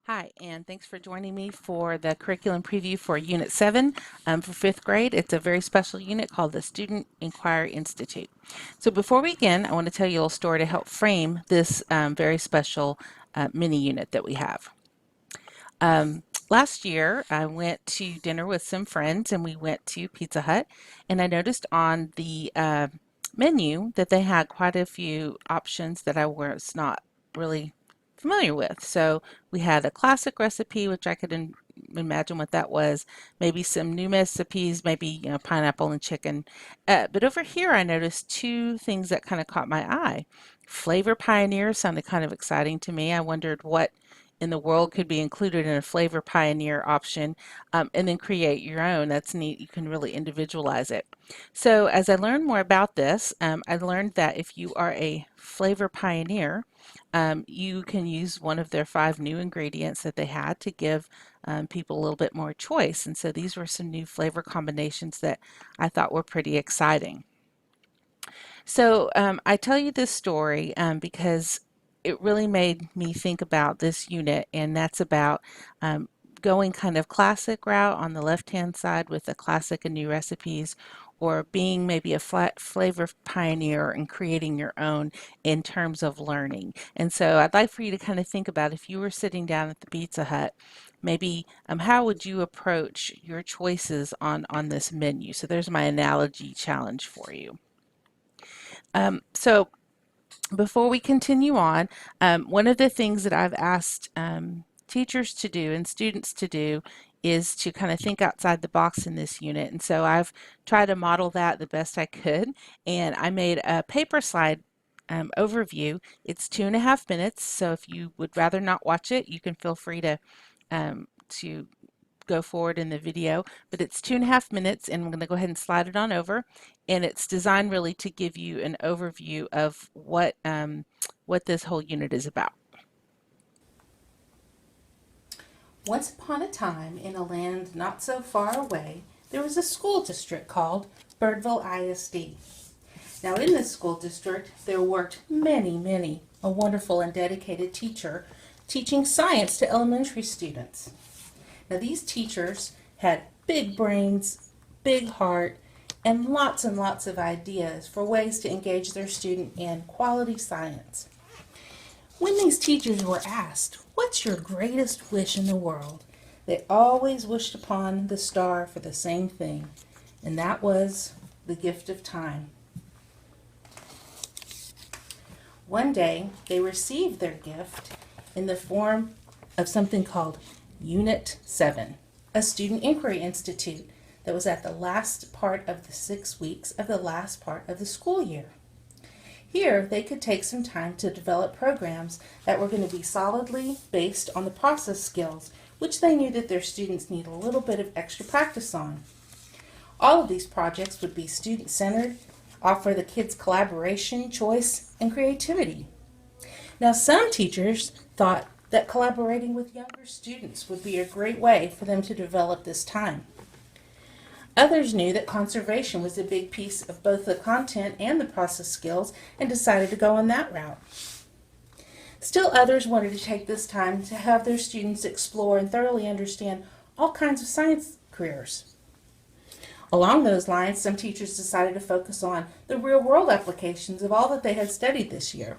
Hi, and thanks for joining me for the curriculum preview for Unit 7 for 5th grade. It's a very special unit called the Student Inquiry Institute. So before we begin, I want to tell you a little story to help frame this very special mini unit that we have. Last year, I went to dinner with some friends and we went to Pizza Hut, and I noticed on the menu that they had quite a few options that I was not really familiar with. So we had a classic recipe, which I could imagine what that was, maybe some new recipes, maybe pineapple and chicken. But over here, I noticed two things that kind of caught my eye. Flavor Pioneer sounded kind of exciting to me. I wondered what in the world could be included in a Flavor Pioneer option, and then create your own. That's neat. You can really individualize it. So as I learned more about this, I learned that if you are a Flavor Pioneer, you can use one of their 5 new ingredients that they had to give people a little bit more choice. And so these were some new flavor combinations that I thought were pretty exciting. So I tell you this story because it really made me think about this unit, and that's about going kind of classic route on the left-hand side with the classic and new recipes, or being maybe a flavor pioneer and creating your own in terms of learning. And so I'd like for you to kind of think about if you were sitting down at the Pizza Hut, maybe how would you approach your choices on this menu? So there's my analogy challenge for you. So before we continue on, one of the things that I've asked teachers to do and students to do is to kind of think outside the box in this unit. And so I've tried to model that the best I could. And I made a paper slide overview. It's 2.5 minutes. So if you would rather not watch it, you can feel free to go forward in the video, but it's 2.5 minutes, and I'm going to go ahead and slide it on over. And it's designed really to give you an overview of what this whole unit is about. Once upon a time, in a land not so far away, there was a school district called Birdville ISD. Now, in this school district, there worked many, a wonderful and dedicated teacher teaching science to elementary students. Now, these teachers had big brains, big heart, and lots of ideas for ways to engage their student in quality science. When these teachers were asked, "What's your greatest wish in the world?" they always wished upon the star for the same thing, and that was the gift of time. One day, they received their gift in the form of something called Unit 7, a student inquiry institute that was at the last part of the 6 weeks of the last part of the school year. Here, they could take some time to develop programs that were going to be solidly based on the process skills, which they knew that their students need a little bit of extra practice on. All of these projects would be student-centered, offer the kids collaboration, choice, and creativity. Now, some teachers thought that collaborating with younger students would be a great way for them to develop this time. Others knew that conservation was a big piece of both the content and the process skills and decided to go on that route. Still others wanted to take this time to have their students explore and thoroughly understand all kinds of science careers. Along those lines, some teachers decided to focus on the real-world applications of all that they had studied this year.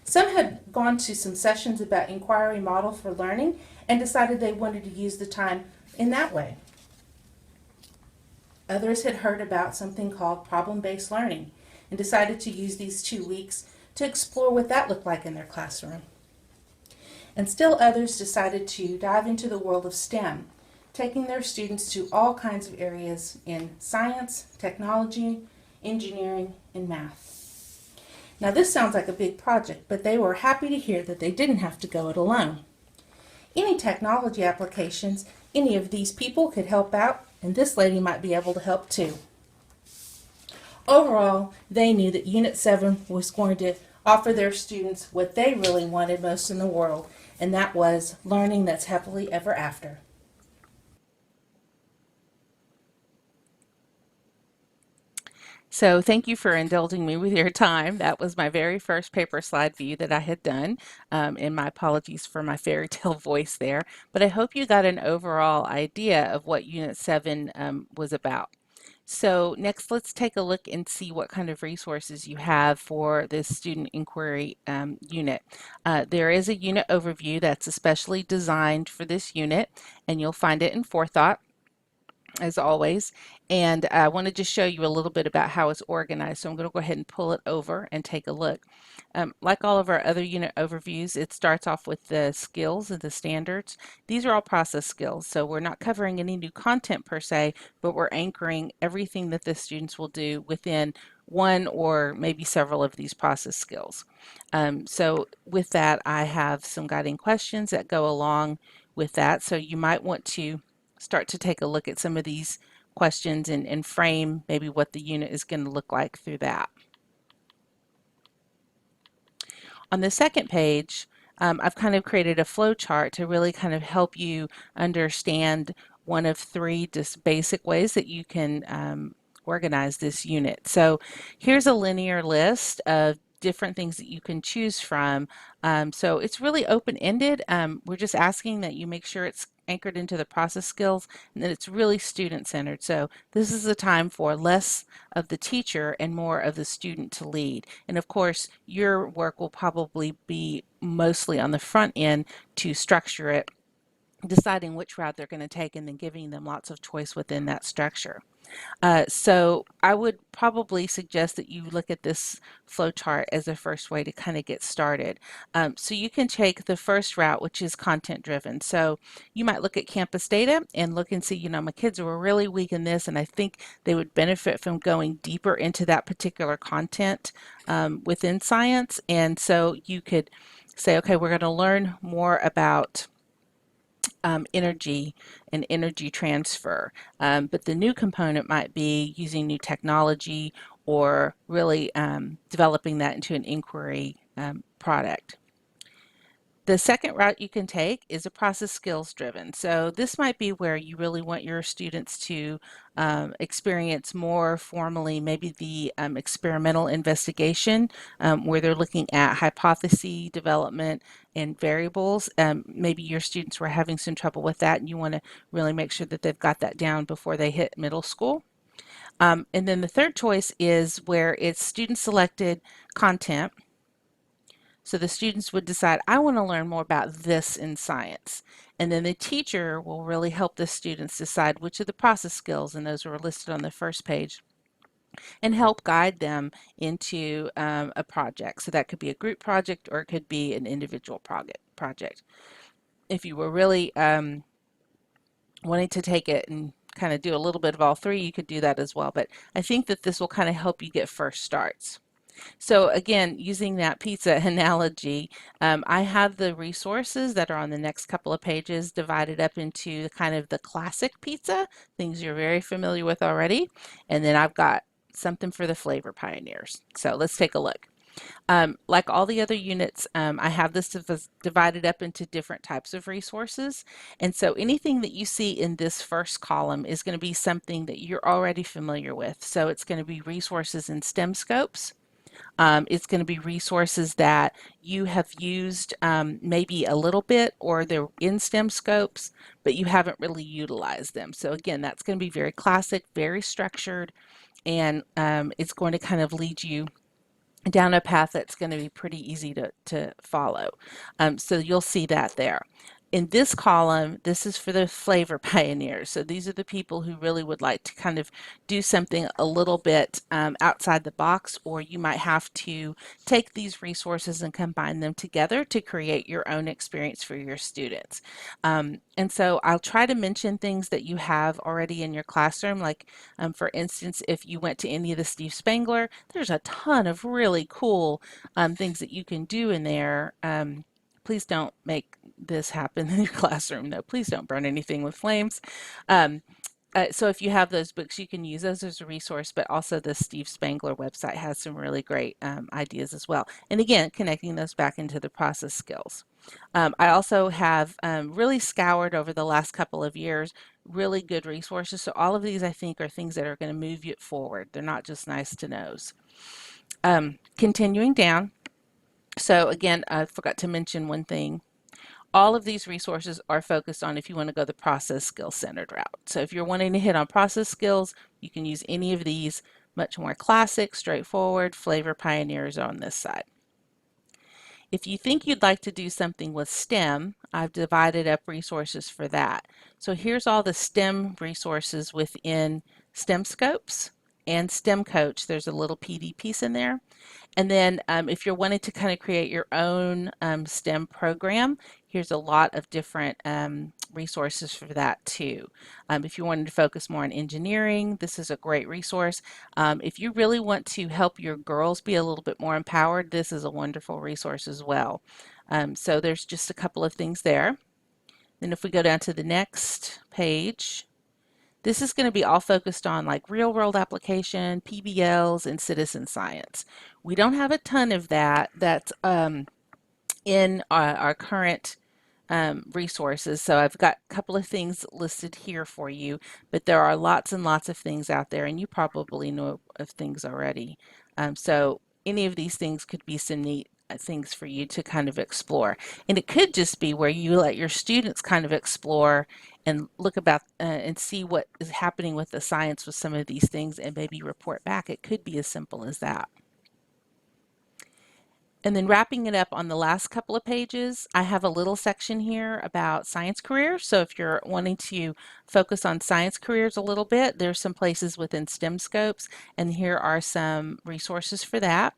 Some had gone to some sessions about inquiry model for learning and decided they wanted to use the time in that way. Others had heard about something called problem-based learning and decided to use these 2 weeks to explore what that looked like in their classroom. And still others decided to dive into the world of STEM, taking their students to all kinds of areas in science, technology, engineering, and math. Now, this sounds like a big project, but they were happy to hear that they didn't have to go it alone. Any technology applications, any of these people could help out, and this lady might be able to help too. Overall, they knew that Unit 7 was going to offer their students what they really wanted most in the world, and that was learning that's happily ever after. So thank you for indulging me with your time. That was my very first paper slide view that I had done, and my apologies for my fairy tale voice there. But I hope you got an overall idea of what Unit 7 was about. So next, let's take a look and see what kind of resources you have for this student inquiry unit. There is a unit overview that's especially designed for this unit, and you'll find it in Forethought, as always. And I want to just show you a little bit about how it's organized. So I'm going to go ahead and pull it over and take a look. Like all of our other unit overviews, it starts off with the skills and the standards. These are all process skills. So we're not covering any new content per se, but we're anchoring everything that the students will do within one or maybe several of these process skills. So with that, I have some guiding questions that go along with that. So you might want to start to take a look at some of these questions and frame maybe what the unit is going to look like through that. On the second page, I've kind of created a flow chart to really kind of help you understand one of three just basic ways that you can organize this unit. So here's a linear list of different things that you can choose from. So it's really open-ended. We're just asking that you make sure it's anchored into the process skills and that it's really student-centered. So this is a time for less of the teacher and more of the student to lead. And of course, your work will probably be mostly on the front end to structure it, deciding which route they're going to take and then giving them lots of choice within that structure. So I would probably suggest that you look at this flow chart as a first way to kind of get started. So you can take the first route, which is content driven. So you might look at campus data and look and see, you know, my kids were really weak in this, and I think they would benefit from going deeper into that particular content within science. And so you could say, okay, we're going to learn more about energy and energy transfer. But the new component might be using new technology or really developing that into an inquiry product. The second route you can take is a process skills driven. So this might be where you really want your students to experience more formally, maybe the experimental investigation, where they're looking at hypothesis development and variables. Maybe your students were having some trouble with that and you want to really make sure that they've got that down before they hit middle school. And then the third choice is where it's student selected content. So the students would decide, I want to learn more about this in science. And then the teacher will really help the students decide which of the process skills, and those are listed on the first page, and help guide them into a project. So that could be a group project or it could be an individual project. If you were really wanting to take it and kind of do a little bit of all three, you could do that as well. But I think that this will kind of help you get first starts. So again, using that pizza analogy, I have the resources that are on the next couple of pages divided up into kind of the classic pizza, things you're very familiar with already. And then I've got something for the flavor pioneers. So let's take a look. Like all the other units, I have this divided up into different types of resources. And so anything that you see in this first column is going to be something that you're already familiar with. So it's going to be resources in STEM scopes. It's going to be resources that you have used maybe a little bit or they're in STEM scopes, but you haven't really utilized them. So again, that's going to be very classic, very structured, and it's going to kind of lead you down a path that's going to be pretty easy to follow. So you'll see that there. In this column, this is for the flavor pioneers. So these are the people who really would like to kind of do something a little bit outside the box, or you might have to take these resources and combine them together to create your own experience for your students. And so I'll try to mention things that you have already in your classroom, like for instance, if you went to any of the Steve Spangler, there's a ton of really cool things that you can do in there. Please don't make this happen in your classroom. No, please don't burn anything with flames. Um, so if you have those books, you can use those as a resource, but also the Steve Spangler website has some really great ideas as well. And again, connecting those back into the process skills. I also have really scoured over the last couple of years really good resources. So all of these I think are things that are going to move you forward. They're not just nice to knows. Continuing down. So again, I forgot to mention one thing. All of these resources are focused on if you want to go the process skill centered route. So if you're wanting to hit on process skills, you can use any of these. Much more classic, straightforward, flavor pioneers on this side. If you think you'd like to do something with STEM, I've divided up resources for that. So here's all the STEM resources within STEM Scopes and STEM Coach. There's a little PD piece in there. And then if you're wanting to kind of create your own STEM program, here's a lot of different resources for that too. If you wanted to focus more on engineering, this is a great resource. If you really want to help your girls be a little bit more empowered, this is a wonderful resource as well. So there's just a couple of things there. Then if we go down to the next page, this is going to be all focused on like real world application, PBLs, and citizen science. We don't have a ton of that that's in our current resources. So I've got a couple of things listed here for you, but there are lots and lots of things out there, and you probably know of things already. So any of these things could be some neat things for you to kind of explore. And it could just be where you let your students kind of explore and look about and see what is happening with the science with some of these things and maybe report back. It could be as simple as that. And then wrapping it up on the last couple of pages, I have a little section here about science careers. So if you're wanting to focus on science careers a little bit, there's some places within STEM scopes, and here are some resources for that.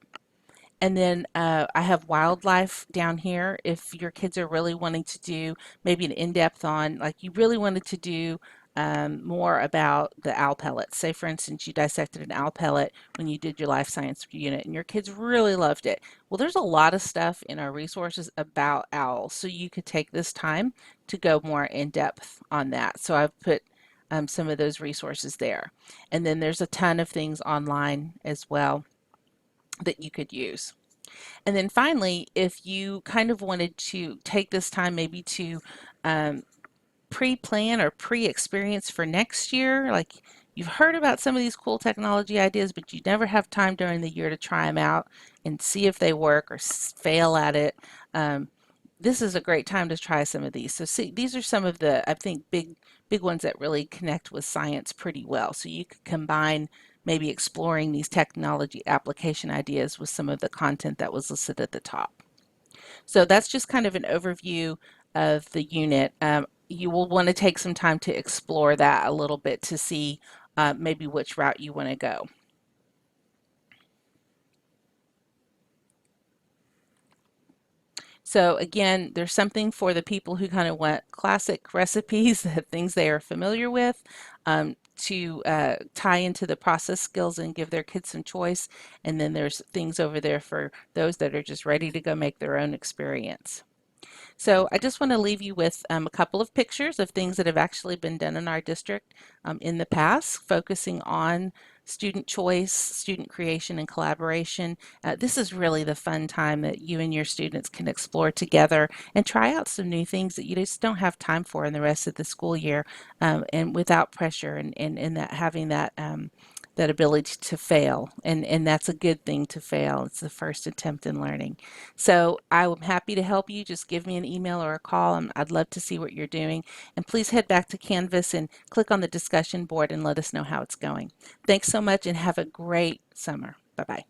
And then I have wildlife down here. If your kids are really wanting to do maybe an in-depth on, like you really wanted to do more about the owl pellets. Say, for instance, you dissected an owl pellet when you did your life science unit and your kids really loved it. Well, there's a lot of stuff in our resources about owls, so you could take this time to go more in depth on that. So I've put some of those resources there. And then there's a ton of things online as well that you could use. And then finally, if you kind of wanted to take this time maybe to um, pre-plan or pre-experience for next year, like you've heard about some of these cool technology ideas, but you never have time during the year to try them out and see if they work or fail at it. This is a great time to try some of these. So see, these are some of the, I think, big ones that really connect with science pretty well. So you could combine maybe exploring these technology application ideas with some of the content that was listed at the top. So that's just kind of an overview of the unit. You will want to take some time to explore that a little bit to see maybe which route you want to go. So again, there's something for the people who kind of want classic recipes, things they are familiar with, to tie into the process skills and give their kids some choice. And then there's things over there for those that are just ready to go make their own experience. So I just want to leave you with a couple of pictures of things that have actually been done in our district in the past, focusing on student choice, student creation, and collaboration. This is really the fun time that you and your students can explore together and try out some new things that you just don't have time for in the rest of the school year, and without pressure and that having that that ability to fail. And that's a good thing to fail. It's the first attempt in learning. So I'm happy to help you. Just give me an email or a call. I'd love to see what you're doing. And please head back to Canvas and click on the discussion board and let us know how it's going. Thanks so much and have a great summer. Bye-bye.